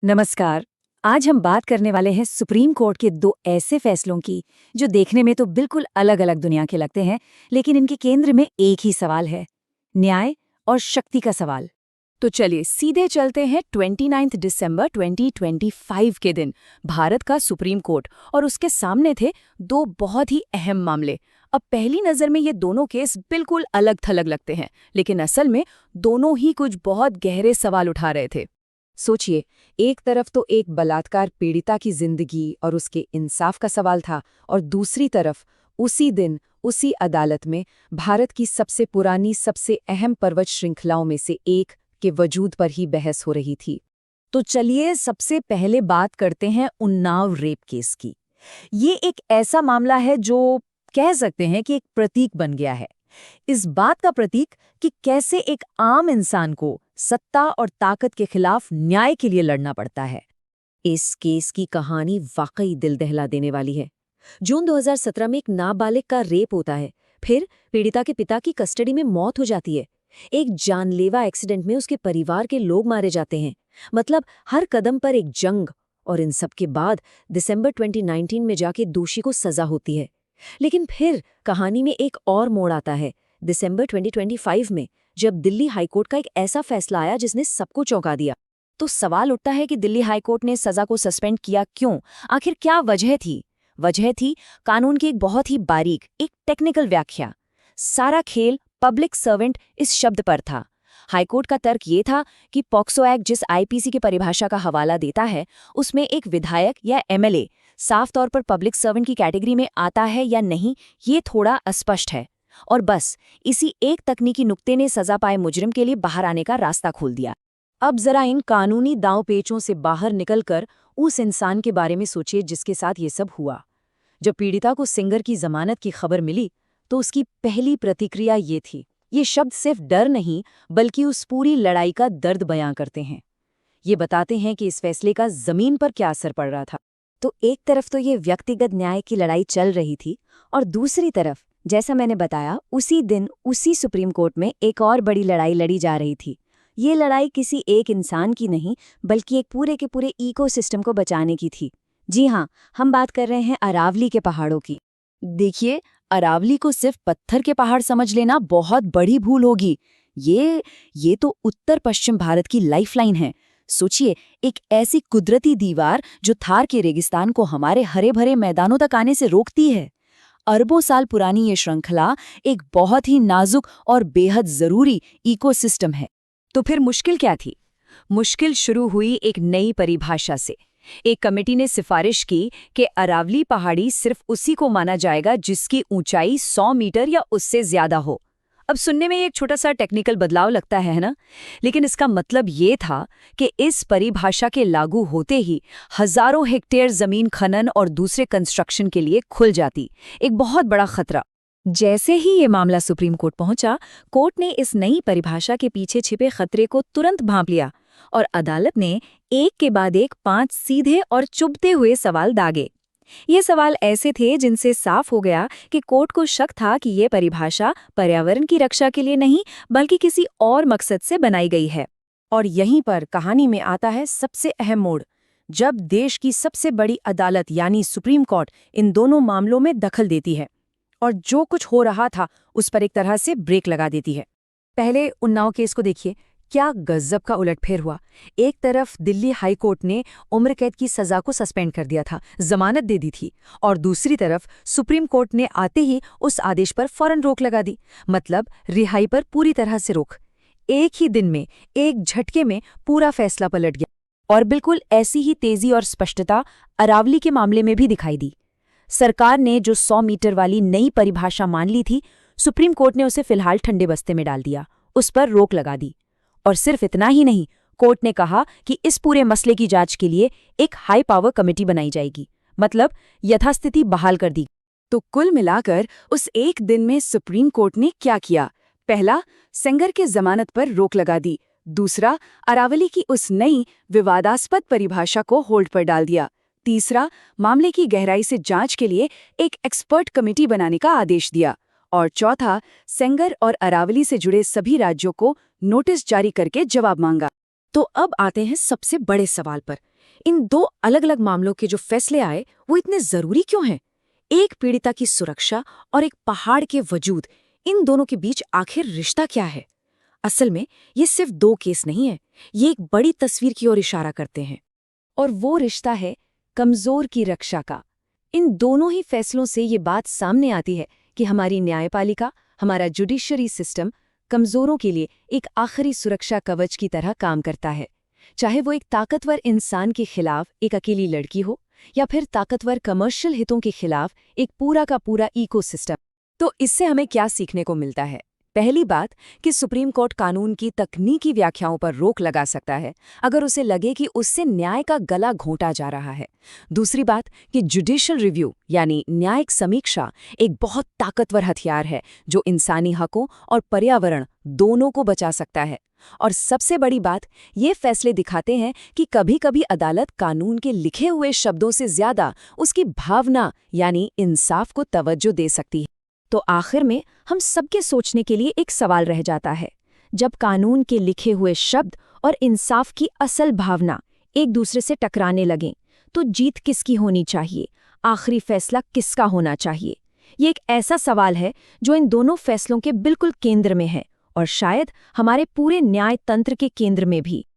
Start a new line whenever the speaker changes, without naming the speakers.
नमस्कार। आज हम बात करने वाले हैं सुप्रीम कोर्ट के दो ऐसे फैसलों की जो देखने में तो बिल्कुल अलग अलग दुनिया के लगते हैं, लेकिन इनके केंद्र में एक ही सवाल है, न्याय और शक्ति का सवाल।
तो चलिए सीधे चलते हैं 29 दिसंबर 2025 के दिन भारत का सुप्रीम कोर्ट और उसके सामने थे दो बहुत ही अहम मामले। अब पहली नज़र में ये दोनों केस बिल्कुल अलग थलग लगते हैं, लेकिन असल में दोनों ही कुछ बहुत गहरे सवाल उठा रहे थे।
सोचिए, एक तरफ तो एक बलात्कार पीड़िता की जिंदगी और उसके इंसाफ का सवाल था, और दूसरी तरफ उसी दिन उसी अदालत में भारत की सबसे पुरानी सबसे अहम पर्वत श्रृंखलाओं में से एक के वजूद पर ही बहस हो रही थी। तो चलिए सबसे पहले बात करते हैं उन्नाव रेप केस की। ये एक ऐसा मामला है जो कह सकते हैं कि एक प्रतीक बन गया है। इस बात का प्रतीक कि कैसे एक आम इंसान को सत्ता और ताकत के खिलाफ न्याय के लिए लड़ना पड़ता है। इस केस की कहानी वाकई दिल दहला देने वाली है। जून 2017 में एक नाबालिग का रेप होता है, फिर पीड़िता के पिता की कस्टडी में मौत हो जाती है। एक जानलेवा एक्सीडेंट में उसके परिवार के लोग मारे जाते हैं। मतलब हर कदम पर एक जंग, और इन सब के बाद दिसंबर 2019 में जाके दोषी को सजा होती है। लेकिन फिर कहानी में एक और मोड़ आता है, दिसंबर 2025 में, जब दिल्ली हाईकोर्ट का एक ऐसा फैसला आया जिसने सबको चौंका दिया। तो सवाल उठता है कि दिल्ली हाईकोर्ट ने सजा को सस्पेंड किया क्यों? आखिर क्या वजह थी? वजह थी कानून की एक बहुत ही बारीक, एक टेक्निकल व्याख्या। सारा खेल पब्लिक सर्वेंट इस शब्द पर था। हाईकोर्ट का तर्क ये था कि पॉक्सो एक्ट जिस आईपीसी की परिभाषा का हवाला देता है, उसमें एक विधायक या एमएलए साफ तौर पर पब्लिक सर्वेंट की कैटेगरी में आता है या नहीं, ये थोड़ा अस्पष्ट है। और बस इसी एक तकनीकी नुक्ते ने सजा पाए मुजरिम के लिए बाहर आने का रास्ता खोल दिया। अब जरा इन कानूनी दांव-पेचों से बाहर निकलकर उस इंसान के बारे में सोचिए जिसके साथ ये सब हुआ। जब पीड़िता को सिंगर की जमानत की खबर मिली, तो उसकी पहली प्रतिक्रिया ये थी। ये शब्द सिर्फ डर नहीं, बल्कि उस पूरी लड़ाई का दर्द बयां करते हैं। ये बताते हैं कि इस फैसले का जमीन पर क्या असर पड़ रहा था। तो एक तरफ तो ये व्यक्तिगत न्याय की लड़ाई चल रही थी, और दूसरी तरफ, जैसा मैंने बताया, उसी दिन उसी सुप्रीम कोर्ट में एक और बड़ी लड़ाई लड़ी जा रही थी। ये लड़ाई किसी एक इंसान की नहीं, बल्कि एक पूरे के पूरे इकोसिस्टम को बचाने की थी। जी हाँ, हम बात कर रहे हैं अरावली के पहाड़ों की।
देखिए, अरावली को सिर्फ पत्थर के पहाड़ समझ लेना बहुत बड़ी भूल होगी। ये तो उत्तर पश्चिम भारत की लाइफलाइन है। सोचिए, एक ऐसी कुदरती दीवार जो थार के रेगिस्तान को हमारे हरे भरे मैदानों तक आने से रोकती है। अरबों साल पुरानी ये श्रृंखला एक बहुत ही नाजुक और बेहद जरूरी इकोसिस्टम है। तो फिर मुश्किल क्या थी? मुश्किल शुरू हुई एक नई परिभाषा से। एक कमेटी ने सिफारिश की कि अरावली पहाड़ी सिर्फ उसी को माना जाएगा जिसकी ऊंचाई 100 मीटर या उससे ज्यादा हो। अब सुनने में एक छोटा सा टेक्निकल बदलाव लगता है ना? लेकिन इसका मतलब ये था कि इस परिभाषा के लागू होते ही हजारों हेक्टेयर जमीन खनन और दूसरे कंस्ट्रक्शन के लिए खुल जाती। एक बहुत बड़ा खतरा। जैसे ही ये मामला सुप्रीम कोर्ट पहुंचा, कोर्ट ने इस नई परिभाषा के पीछे छिपे खतरे को तुरंत भांप लिया, और अदालत ने एक के बाद एक 5 सीधे और चुभते हुए सवाल दागे। ये सवाल ऐसे थे जिनसे साफ हो गया कि कोर्ट को शक था कि ये परिभाषा पर्यावरण की रक्षा के लिए नहीं, बल्कि किसी और मकसद से बनाई गई है। और यहीं पर कहानी में आता है सबसे अहम मोड़, जब देश की सबसे बड़ी अदालत यानी सुप्रीम कोर्ट इन दोनों मामलों में दखल देती है और जो कुछ हो रहा था उस पर एक तरह से ब्रेक लगा देती है। पहले उन्नाव केस को देखिए, क्या गजब का उलटफेर हुआ। एक तरफ दिल्ली हाई कोर्ट ने उम्र कैद की सजा को सस्पेंड कर दिया था, जमानत दे दी थी, और दूसरी तरफ सुप्रीम कोर्ट ने आते ही उस आदेश पर फौरन रोक लगा दी। मतलब रिहाई पर पूरी तरह से रोक। एक ही दिन में, एक झटके में पूरा फैसला पलट गया। और बिल्कुल ऐसी ही तेजी और स्पष्टता अरावली के मामले में भी दिखाई दी। सरकार ने जो 100 मीटर वाली नई परिभाषा मान ली थी, सुप्रीम कोर्ट ने उसे फिलहाल ठंडे बस्ते में डाल दिया, उस पर रोक लगा दी। और सिर्फ इतना ही नहीं, कोर्ट ने कहा कि इस पूरे मसले की जांच के लिए एक हाई पावर कमेटी बनाई जाएगी। मतलब यथास्थिति बहाल कर दी। तो कुल मिलाकर उस एक दिन में सुप्रीम कोर्ट ने क्या किया? पहला, सेंगर के जमानत पर रोक लगा दी। दूसरा, अरावली की उस नई विवादास्पद परिभाषा को होल्ड पर डाल दिया। तीसरा, मामले की गहराई से जांच के लिए एक एक्सपर्ट कमेटी बनाने का आदेश दिया। और चौथा, सेंगर और अरावली से जुड़े सभी राज्यों को नोटिस जारी करके जवाब मांगा।
तो अब आते हैं सबसे बड़े सवाल पर। इन दो अलग अलग मामलों के जो फैसले आए वो इतने जरूरी क्यों हैं? एक पीड़िता की सुरक्षा और एक पहाड़ के वजूद, इन दोनों के बीच आखिर रिश्ता क्या है? असल में ये सिर्फ दो केस नहीं है, ये एक बड़ी तस्वीर की ओर इशारा करते हैं। और वो रिश्ता है कमजोर की रक्षा का। इन दोनों ही फैसलों से ये बात सामने आती है कि हमारी न्यायपालिका, हमारा जुडिशरी सिस्टम कमजोरों के लिए एक आखिरी सुरक्षा कवच की तरह काम करता है। चाहे वो एक ताकतवर इंसान के खिलाफ एक अकेली लड़की हो या फिर ताकतवर कमर्शियल हितों के खिलाफ एक पूरा का पूरा इकोसिस्टम। तो इससे हमें क्या सीखने को मिलता है? पहली बात कि सुप्रीम कोर्ट कानून की तकनीकी व्याख्याओं पर रोक लगा सकता है अगर उसे लगे कि उससे न्याय का गला घोंटा जा रहा है। दूसरी बात कि जुडिशियल रिव्यू यानी न्यायिक समीक्षा एक बहुत ताकतवर हथियार है जो इंसानी हकों और पर्यावरण दोनों को बचा सकता है। और सबसे बड़ी बात, ये फैसले दिखाते हैं कि कभी-कभी अदालत कानून के लिखे हुए शब्दों से ज्यादा उसकी भावना यानी इंसाफ को तवज्जो दे सकती है। तो आखिर में हम सबके सोचने के लिए एक सवाल रह जाता है, जब कानून के लिखे हुए शब्द और इंसाफ की असल भावना एक दूसरे से टकराने लगें, तो जीत किसकी होनी चाहिए? आखिरी फैसला किसका होना चाहिए? ये एक ऐसा सवाल है जो इन दोनों फैसलों के बिल्कुल केंद्र में है और शायद हमारे पूरे न्याय तंत्र के केंद्र में भी।